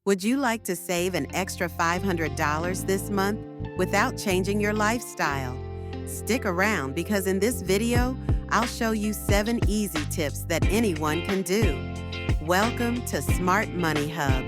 Would you like to save an extra $500 this month without changing your lifestyle? Stick around because in this video, I'll show you 7 easy tips that anyone can do. Welcome to Smart Money Hub.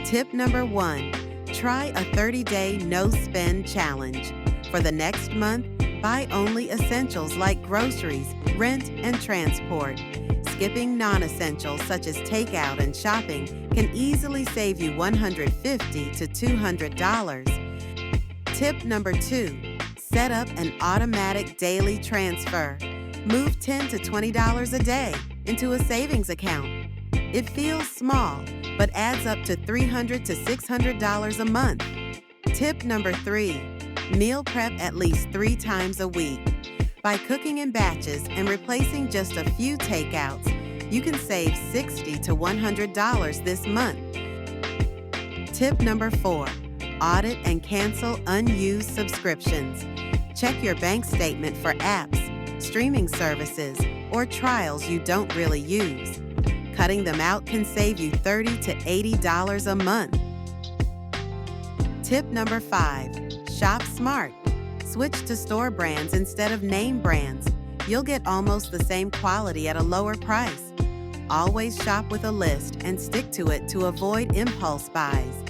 Tip number 1, try a 30-day no-spend challenge. For the next month, buy only essentials like groceries, rent, and transport. Skipping non-essentials such as takeout and shopping can easily save you $150 to $200. Tip number 2, set up an automatic daily transfer. Move $10 to $20 a day into a savings account. It feels small, but adds up to $300 to $600 a month. Tip number 3, meal prep at least 3 times a week. By cooking in batches and replacing just a few takeouts, you can save $60 to $100 this month. Tip number 4, audit and cancel unused subscriptions. Check your bank statement for apps, streaming services, or trials you don't really use. Cutting them out can save you $30 to $80 a month. Tip number 5, shop smart. Switch to store brands instead of name brands. You'll get almost the same quality at a lower price. Always shop with a list and stick to it to avoid impulse buys.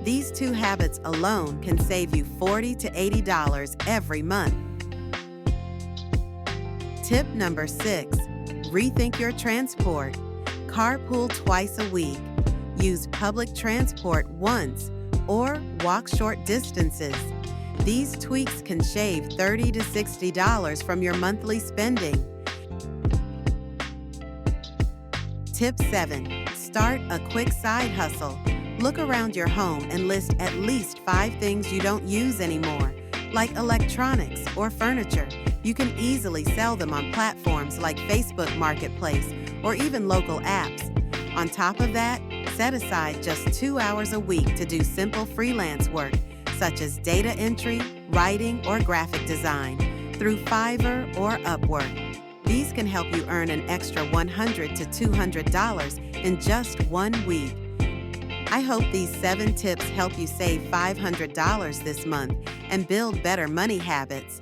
These 2 habits alone can save you $40 to $80 every month. Tip number 6, rethink your transport. Carpool twice a week. Use public transport once or walk short distances. These tweaks can shave $30 to $60 from your monthly spending. Tip 7, start a quick side hustle. Look around your home and list at least 5 things you don't use anymore, like electronics or furniture. You can easily sell them on platforms like Facebook Marketplace or even local apps. On top of that, set aside just 2 hours a week to do simple freelance work, such as data entry, writing, or graphic design, through Fiverr or Upwork. These can help you earn an extra $100 to $200 in just 1 week. I hope these 7 tips help you save $500 this month and build better money habits.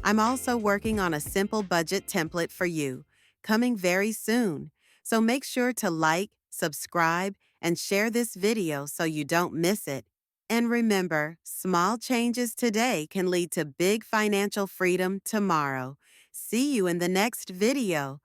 I'm also working on a simple budget template for you, coming very soon. So make sure to like, subscribe, and share this video so you don't miss it. And remember, small changes today can lead to big financial freedom tomorrow. See you in the next video.